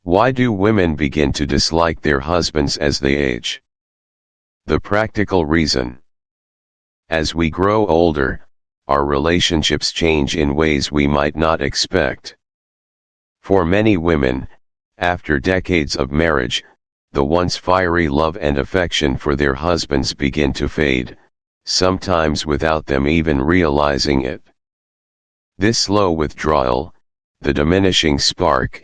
Why do women begin to dislike their husbands as they age? The practical reason. As we grow older, our relationships change in ways we might not expect. For many women, after decades of marriage, the once fiery love and affection for their husbands begin to fade, sometimes without them even realizing it. This slow withdrawal, the diminishing spark,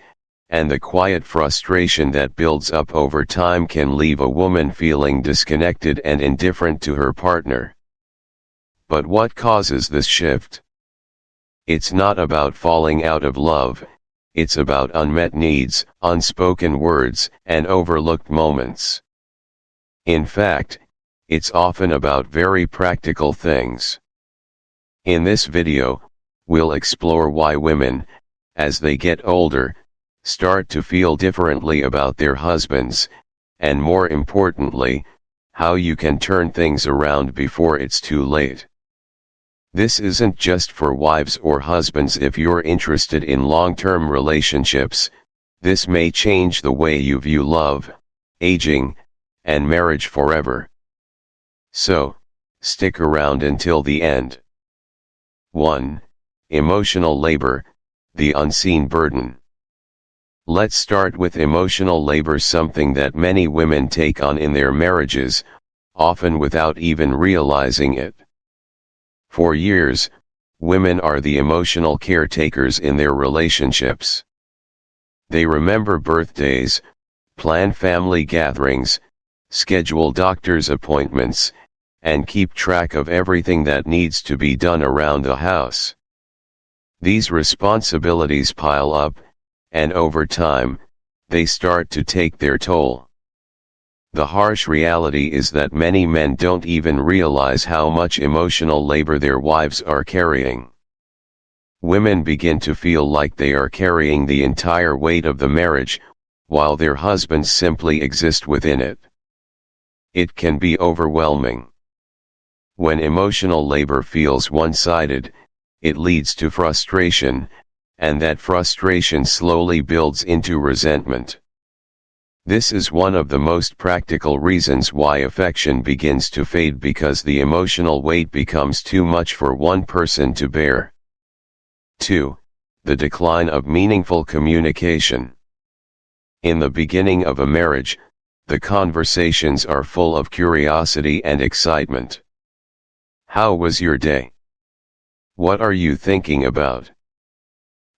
and the quiet frustration that builds up over time can leave a woman feeling disconnected and indifferent to her partner. But what causes this shift? It's not about falling out of love, it's about unmet needs, unspoken words, and overlooked moments. In fact, it's often about very practical things. In this video, we'll explore why women, as they get older, start to feel differently about their husbands, and more importantly, how you can turn things around before it's too late. This isn't just for wives or husbands. If you're interested in long-term relationships, this may change the way you view love, aging, and marriage forever. So, stick around until the end. 1. Emotional labor, the unseen burden. Let's start with emotional labor, something that many women take on in their marriages, often without even realizing it. For years, women are the emotional caretakers in their relationships. They remember birthdays, plan family gatherings, schedule doctor's appointments, and keep track of everything that needs to be done around the house. These responsibilities pile up, and over time, they start to take their toll. The harsh reality is that many men don't even realize how much emotional labor their wives are carrying. Women begin to feel like they are carrying the entire weight of the marriage, while their husbands simply exist within it. It can be overwhelming. When emotional labor feels one-sided, it leads to frustration, and that frustration slowly builds into resentment. This is one of the most practical reasons why affection begins to fade, because the emotional weight becomes too much for one person to bear. 2. The decline of meaningful communication. In the beginning of a marriage, the conversations are full of curiosity and excitement. How was your day? What are you thinking about?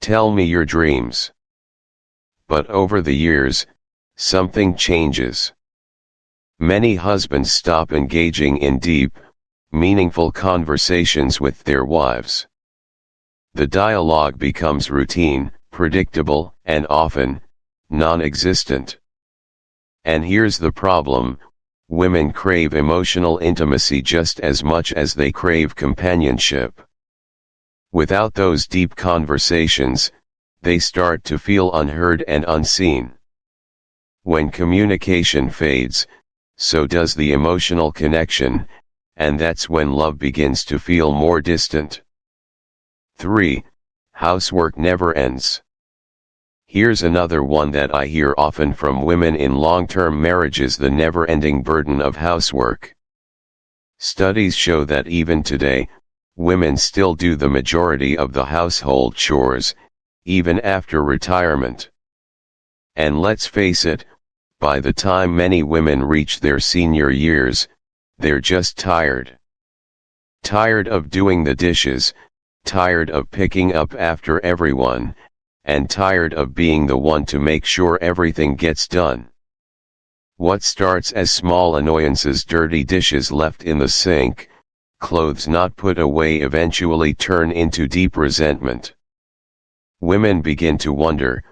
Tell me your dreams. But over the years, something changes. Many husbands stop engaging in deep, meaningful conversations with their wives. The dialogue becomes routine, predictable, and often non-existent. And here's the problem: women crave emotional intimacy just as much as they crave companionship. Without those deep conversations, they start to feel unheard and unseen. When communication fades, so does the emotional connection, and that's when love begins to feel more distant. 3. Housework never ends. Here's another one that I hear often from women in long-term marriages: the never-ending burden of housework. Studies show that even today, women still do the majority of the household chores, even after retirement. And let's face it, by the time many women reach their senior years, they're just tired. Tired of doing the dishes, tired of picking up after everyone, and tired of being the one to make sure everything gets done. What starts as small annoyances, dirty dishes left in the sink, clothes not put away, eventually turn into deep resentment. Women begin to wonder,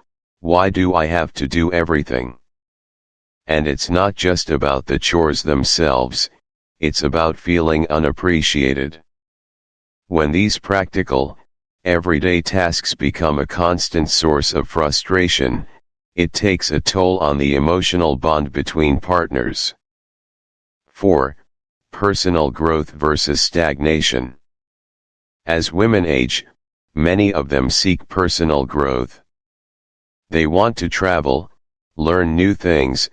why do I have to do everything? And it's not just about the chores themselves, it's about feeling unappreciated. When these practical, everyday tasks become a constant source of frustration, it takes a toll on the emotional bond between partners. 4. Personal growth versus stagnation. As women age, many of them seek personal growth. They want to travel, learn new things,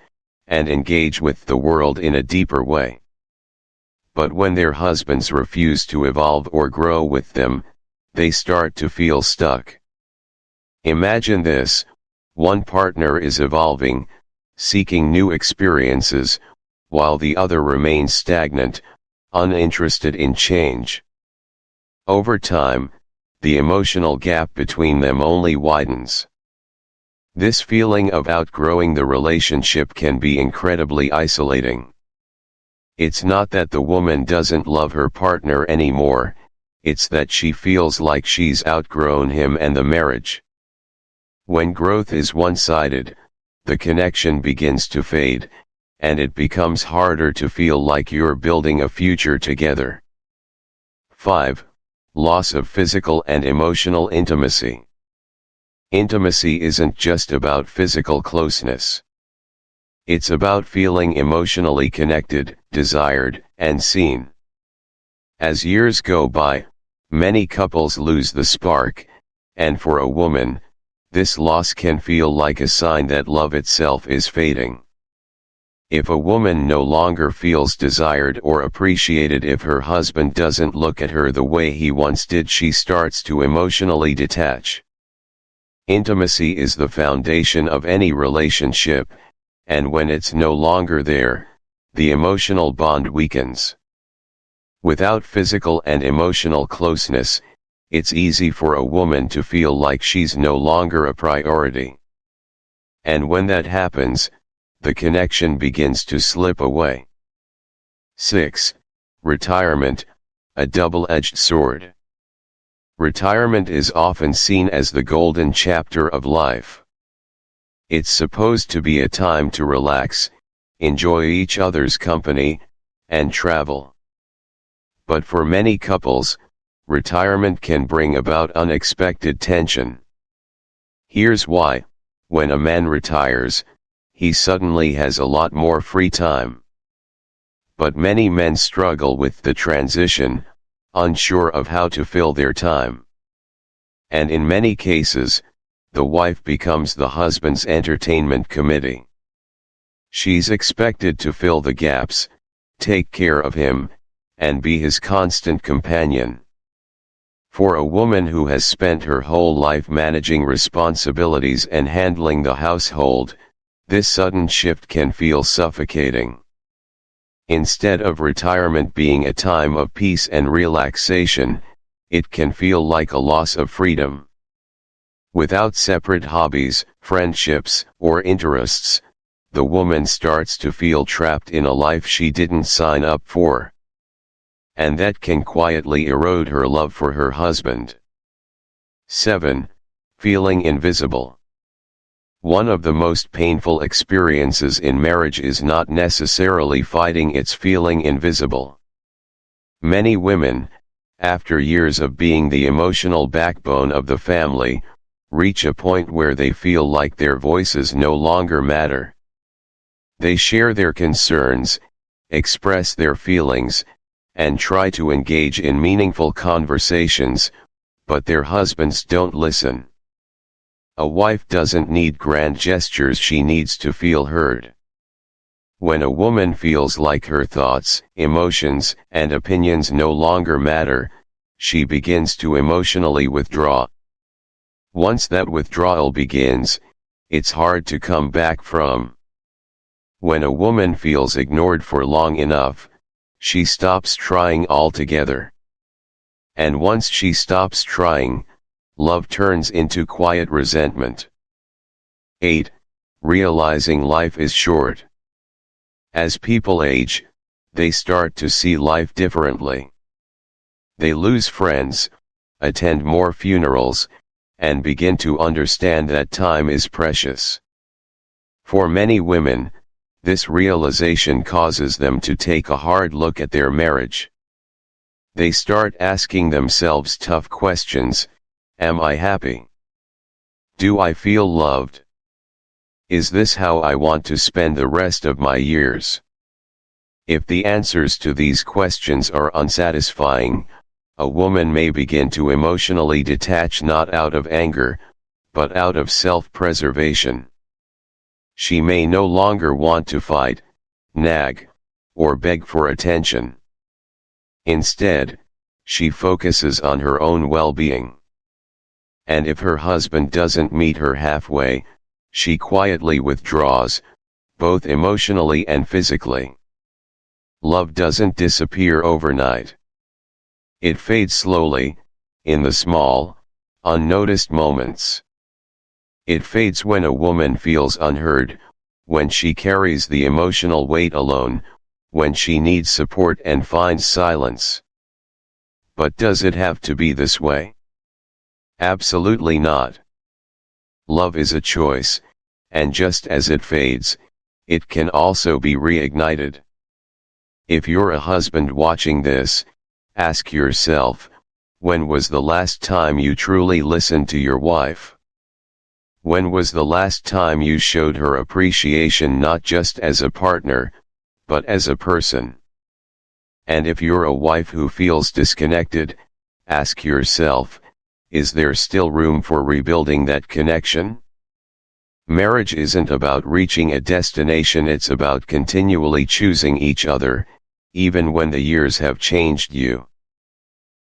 and engage with the world in a deeper way. But when their husbands refuse to evolve or grow with them, they start to feel stuck. Imagine this: one partner is evolving, seeking new experiences, while the other remains stagnant, uninterested in change. Over time, the emotional gap between them only widens. This feeling of outgrowing the relationship can be incredibly isolating. It's not that the woman doesn't love her partner anymore, it's that she feels like she's outgrown him and the marriage. When growth is one-sided, the connection begins to fade, and it becomes harder to feel like you're building a future together. 5. Loss of physical and emotional intimacy. Intimacy isn't just about physical closeness. It's about feeling emotionally connected, desired, and seen. As years go by, many couples lose the spark, and for a woman, this loss can feel like a sign that love itself is fading. If a woman no longer feels desired or appreciated, if her husband doesn't look at her the way he once did, she starts to emotionally detach. Intimacy is the foundation of any relationship, and when it's no longer there, the emotional bond weakens. Without physical and emotional closeness, it's easy for a woman to feel like she's no longer a priority. And when that happens, the connection begins to slip away. 6. Retirement, a double-edged sword. Retirement is often seen as the golden chapter of life. It's supposed to be a time to relax, enjoy each other's company, and travel. But for many couples, retirement can bring about unexpected tension. Here's why: when a man retires, he suddenly has a lot more free time. But many men struggle with the transition, unsure of how to fill their time. And in many cases, the wife becomes the husband's entertainment committee. She's expected to fill the gaps, take care of him, and be his constant companion. For a woman who has spent her whole life managing responsibilities and handling the household, this sudden shift can feel suffocating. Instead of retirement being a time of peace and relaxation, it can feel like a loss of freedom. Without separate hobbies, friendships, or interests, the woman starts to feel trapped in a life she didn't sign up for. And that can quietly erode her love for her husband. 7. Feeling invisible. One of the most painful experiences in marriage is not necessarily fighting, it's feeling invisible. Many women, after years of being the emotional backbone of the family, reach a point where they feel like their voices no longer matter. They share their concerns, express their feelings, and try to engage in meaningful conversations, but their husbands don't listen. A wife doesn't need grand gestures, she needs to feel heard. When a woman feels like her thoughts, emotions, and opinions no longer matter, she begins to emotionally withdraw. Once that withdrawal begins, it's hard to come back from. When a woman feels ignored for long enough, she stops trying altogether. And once she stops trying, love turns into quiet resentment. 8. Realizing life is short. As people age, they start to see life differently. They lose friends, attend more funerals, and begin to understand that time is precious. For many women, this realization causes them to take a hard look at their marriage. They start asking themselves tough questions: am I happy? Do I feel loved? Is this how I want to spend the rest of my years? If the answers to these questions are unsatisfying, a woman may begin to emotionally detach, not out of anger, but out of self-preservation. She may no longer want to fight, nag, or beg for attention. Instead, she focuses on her own well-being. And if her husband doesn't meet her halfway, she quietly withdraws, both emotionally and physically. Love doesn't disappear overnight. It fades slowly, in the small, unnoticed moments. It fades when a woman feels unheard, when she carries the emotional weight alone, when she needs support and finds silence. But does it have to be this way? Absolutely not. Love is a choice, and just as it fades, it can also be reignited. If you're a husband watching this, ask yourself, when was the last time you truly listened to your wife? When was the last time you showed her appreciation not just as a partner, but as a person? And if you're a wife who feels disconnected, ask yourself, is there still room for rebuilding that connection? Marriage isn't about reaching a destination, it's about continually choosing each other, even when the years have changed you.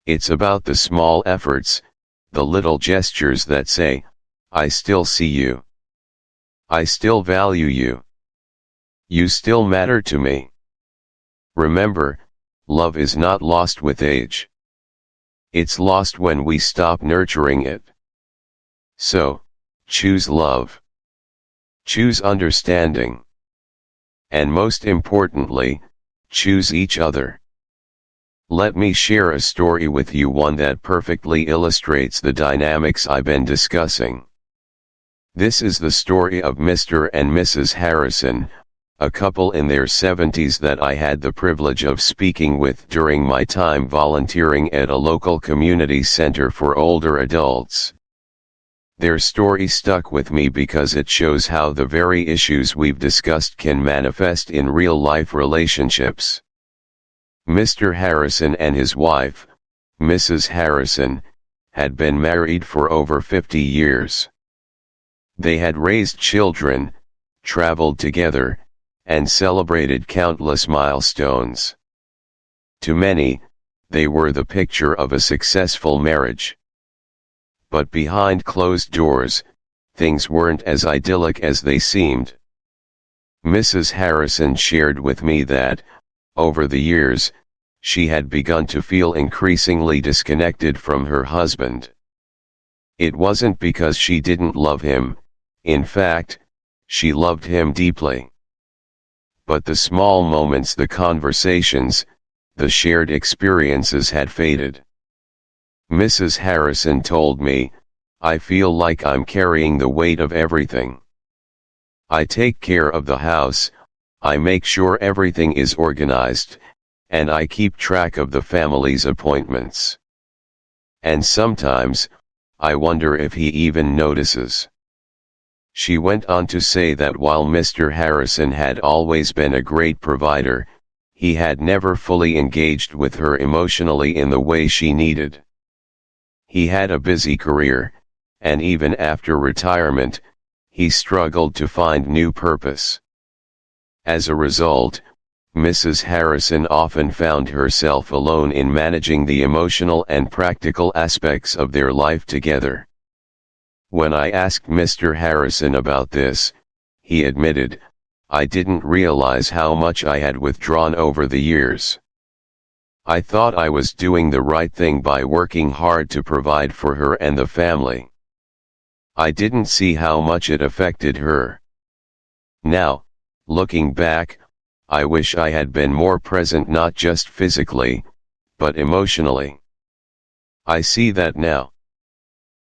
It's about the small efforts, the little gestures that say, I still see you. I still value you. You still matter to me. Remember, love is not lost with age. It's lost when we stop nurturing it. So, choose love. Choose understanding. And most importantly, choose each other. Let me share a story with you, one that perfectly illustrates the dynamics I've been discussing. This is the story of Mr. and Mrs. Harrison, a couple in their 70s that I had the privilege of speaking with during my time volunteering at a local community center for older adults. Their story stuck with me because it shows how the very issues we've discussed can manifest in real-life relationships. Mr. Harrison and his wife, Mrs. Harrison, had been married for over 50 years. They had raised children, traveled together, and celebrated countless milestones. To many, they were the picture of a successful marriage. But behind closed doors, things weren't as idyllic as they seemed. Mrs. Harrison shared with me that, over the years, she had begun to feel increasingly disconnected from her husband. It wasn't because she didn't love him, in fact, she loved him deeply. But the small moments, the conversations, the shared experiences had faded. Mrs. Harrison told me, I feel like I'm carrying the weight of everything. I take care of the house, I make sure everything is organized, and I keep track of the family's appointments. And sometimes, I wonder if he even notices. She went on to say that while Mr. Harrison had always been a great provider, he had never fully engaged with her emotionally in the way she needed. He had a busy career, and even after retirement, he struggled to find new purpose. As a result, Mrs. Harrison often found herself alone in managing the emotional and practical aspects of their life together. When I asked Mr. Harrison about this, he admitted, I didn't realize how much I had withdrawn over the years. I thought I was doing the right thing by working hard to provide for her and the family. I didn't see how much it affected her. Now, looking back, I wish I had been more present, not just physically, but emotionally. I see that now.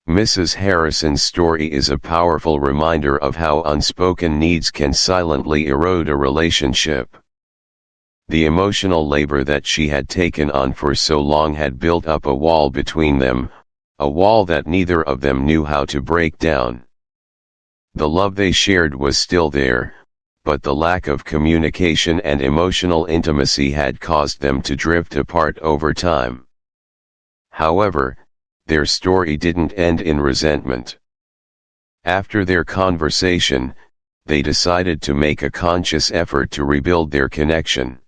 Mrs. Harrison's story is a powerful reminder of how unspoken needs can silently erode a relationship. The emotional labor that she had taken on for so long had built up a wall between them, a wall that neither of them knew how to break down. The love they shared was still there, but the lack of communication and emotional intimacy had caused them to drift apart over time. However, their story didn't end in resentment. After their conversation, they decided to make a conscious effort to rebuild their connection.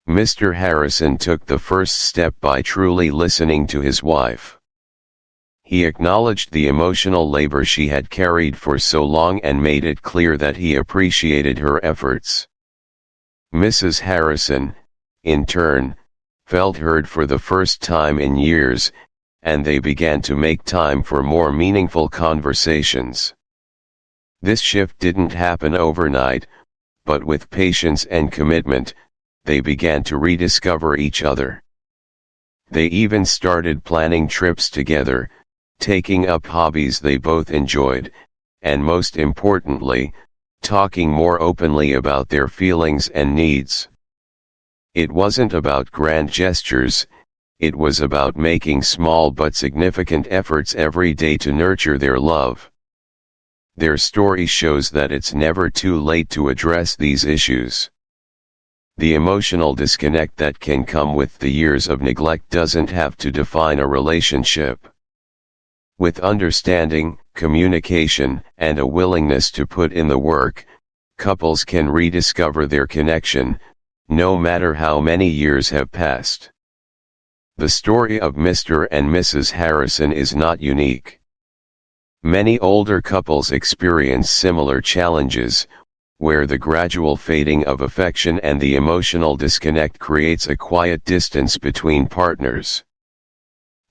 Mr. Harrison took the first step by truly listening to his wife. He acknowledged the emotional labor she had carried for so long and made it clear that he appreciated her efforts. Mrs. Harrison, in turn, felt heard for the first time in years, and they began to make time for more meaningful conversations. This shift didn't happen overnight, but with patience and commitment, they began to rediscover each other. They even started planning trips together, taking up hobbies they both enjoyed, and most importantly, talking more openly about their feelings and needs. It wasn't about grand gestures, it was about making small but significant efforts every day to nurture their love. Their story shows that it's never too late to address these issues. The emotional disconnect that can come with the years of neglect doesn't have to define a relationship. With understanding, communication, and a willingness to put in the work, couples can rediscover their connection, no matter how many years have passed. The story of Mr. and Mrs. Harrison is not unique. Many older couples experience similar challenges, where the gradual fading of affection and the emotional disconnect creates a quiet distance between partners.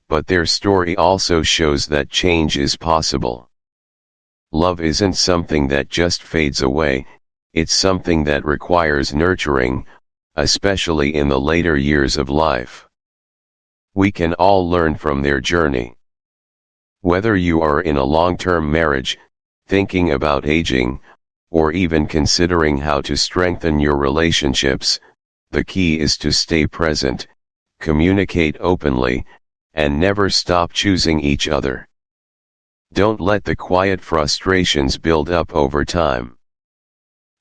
But their story also shows that change is possible. Love isn't something that just fades away, it's something that requires nurturing, especially in the later years of life. We can all learn from their journey. Whether you are in a long-term marriage, thinking about aging, or even considering how to strengthen your relationships, the key is to stay present, communicate openly, and never stop choosing each other. Don't let the quiet frustrations build up over time.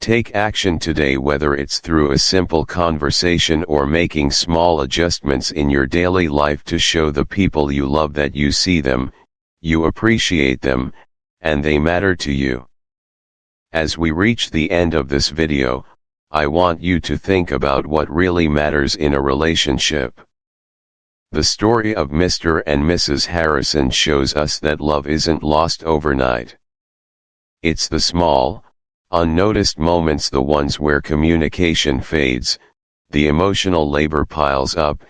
Take action today, whether it's through a simple conversation or making small adjustments in your daily life to show the people you love that you see them, you appreciate them, and they matter to you. As we reach the end of this video, I want you to think about what really matters in a relationship. The story of Mr. and Mrs. Harrison shows us that love isn't lost overnight. It's the small, unnoticed moments, the ones where communication fades, the emotional labor piles up,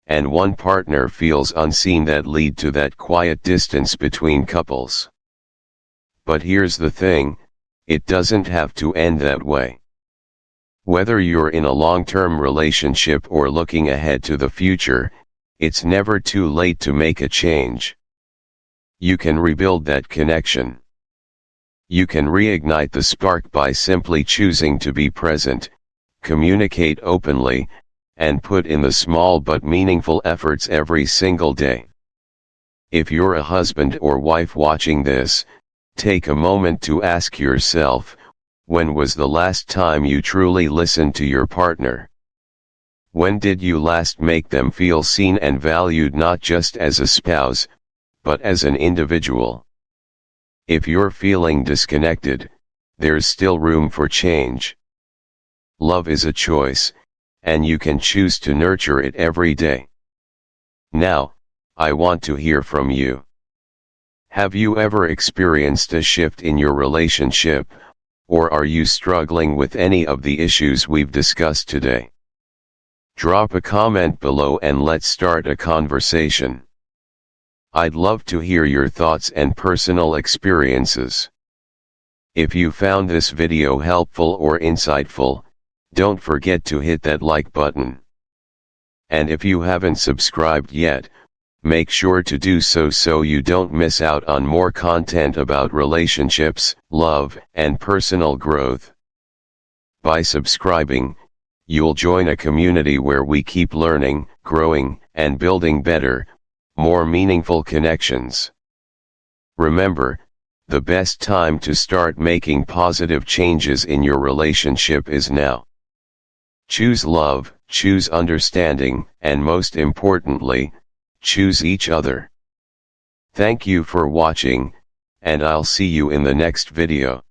and one partner feels unseen, that lead to that quiet distance between couples. But here's the thing, it doesn't have to end that way. Whether you're in a long-term relationship or looking ahead to the future, it's never too late to make a change. You can rebuild that connection. You can reignite the spark by simply choosing to be present, communicate openly, and put in the small but meaningful efforts every single day. If you're a husband or wife watching this, take a moment to ask yourself, when was the last time you truly listened to your partner? When did you last make them feel seen and valued, not just as a spouse, but as an individual? If you're feeling disconnected, there's still room for change. Love is a choice, and you can choose to nurture it every day. Now, I want to hear from you. Have you ever experienced a shift in your relationship, or are you struggling with any of the issues we've discussed today? Drop a comment below and let's start a conversation. I'd love to hear your thoughts and personal experiences. If you found this video helpful or insightful, don't forget to hit that like button. And if you haven't subscribed yet, make sure to do so you don't miss out on more content about relationships, love, and personal growth. By subscribing, you'll join a community where we keep learning, growing, and building better, more meaningful connections. Remember, the best time to start making positive changes in your relationship is now. Choose love, choose understanding, and most importantly, choose each other. Thank you for watching, and I'll see you in the next video.